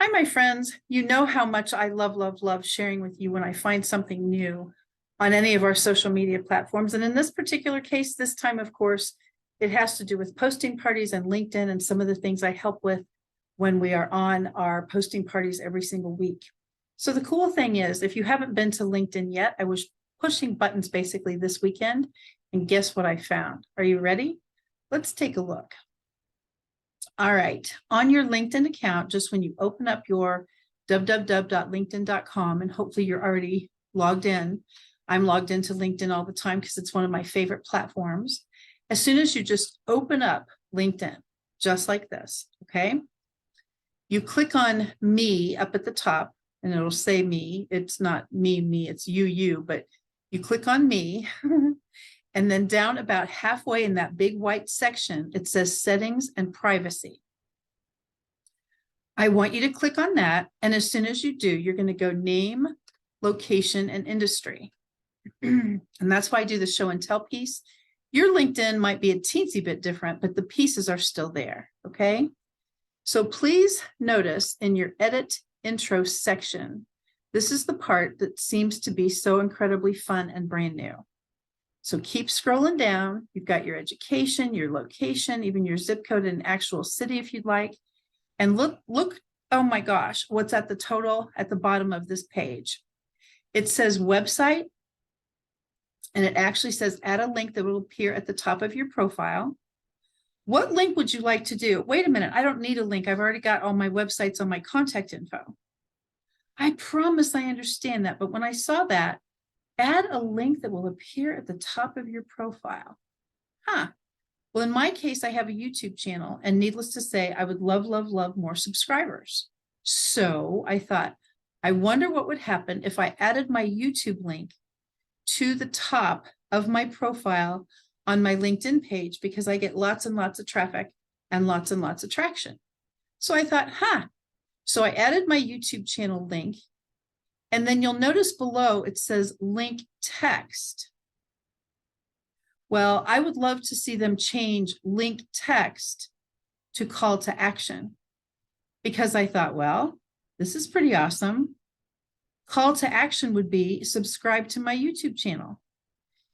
Hi, my friends. You know how much I love sharing with you when I find something new on any of our social media platforms. And in this particular case, this time, of course, it has to do with posting parties and LinkedIn and some of the things I help with when we are on our posting parties every single week. So the cool thing is, if you haven't been to LinkedIn yet, I was pushing buttons basically this weekend, and guess what I found? Are you ready? Let's take a look. All right, on your LinkedIn account, just when you open up your www.linkedin.com, and hopefully you're already logged in. I'm logged into LinkedIn all the time because it's one of my favorite platforms. As soon as you just open up LinkedIn, just like this, okay? You click on me up at the top, and it'll say me. It's not me, it's you, but you click on me. And then down about halfway in that big white section, it says settings and privacy. I want you to click on that. And as soon as you do, you're going to go name, location, and industry. And that's why I do the show and tell piece. Your LinkedIn might be a teensy bit different, but the pieces are still there. Okay. So please notice in your edit intro section, this is the part that seems to be so incredibly fun and brand new. So keep scrolling down. You've got your education, your location, even your zip code and actual city if you'd like. And look, oh my gosh, what's at the total at the bottom of this page? It says website, and it actually says add a link that will appear at the top of your profile. What link would you like to do? Wait a minute, I don't need a link. I've already got all my websites on my contact info. I promise I understand that, but when I saw that, add a link that will appear at the top of your profile. Well, in my case, I have a YouTube channel, and needless to say, I would love more subscribers. So I thought, I wonder what would happen if I added my YouTube link to the top of my profile on my LinkedIn page, because I get lots and lots of traffic and lots of traction. So I thought, So I added my YouTube channel link. And then you'll notice below it says link text. Well, I would love to see them change link text to call to action, because I thought, well, this is pretty awesome. Call to action would be subscribe to my YouTube channel.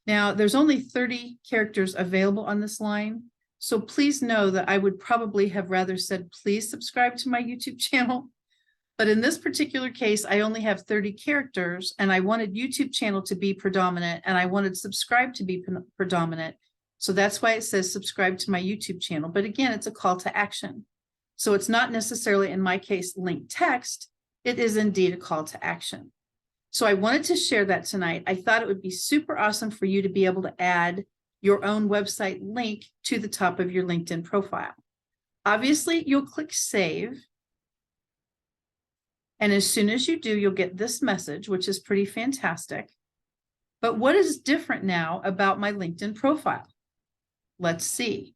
Now, there's only 30 characters available on this line. So please know that I would probably have rather said, please subscribe to my YouTube channel. But in this particular case, I only have 30 characters, and I wanted YouTube channel to be predominant, and I wanted subscribe to be predominant. So that's why it says subscribe to my YouTube channel. But again, it's a call to action. So it's not necessarily, in my case, link text. It is indeed a call to action. So I wanted to share that tonight. I thought it would be super awesome for you to be able to add your own website link to the top of your LinkedIn profile. Obviously, you'll click save. And as soon as you do, you'll get this message, which is pretty fantastic. But what is different now about my LinkedIn profile? Let's see.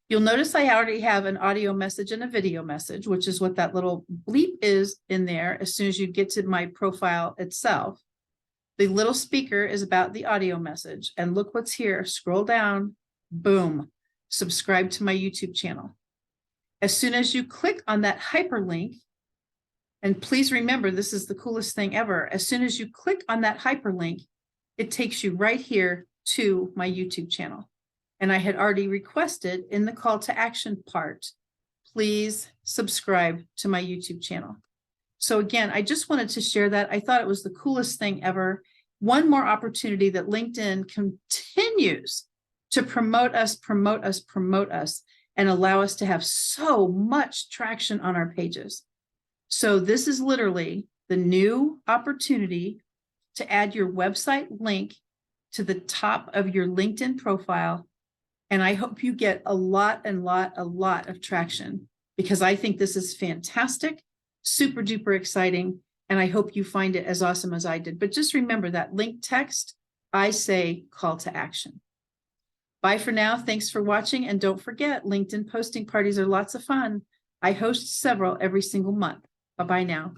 You'll notice I already have an audio message and a video message, which is what that little bleep is in there as soon as you get to my profile itself. The little speaker is about the audio message. And look what's here. Scroll down. Boom. Subscribe to my YouTube channel. As soon as you click on that hyperlink, and please remember, this is the coolest thing ever. As soon as you click on that hyperlink, it takes you right here to my YouTube channel. And I had already requested in the call to action part, please subscribe to my YouTube channel. So again, I just wanted to share that. I thought it was the coolest thing ever. One more opportunity that LinkedIn continues to promote us, and allow us to have so much traction on our pages. So this is literally the new opportunity to add your website link to the top of your LinkedIn profile. And I hope you get a lot of traction, because I think this is fantastic, super duper exciting. And I hope you find it as awesome as I did. But just remember that link text, I say call to action. Bye for now. Thanks for watching. And don't forget, LinkedIn posting parties are lots of fun. I host several every single month. Bye-bye now.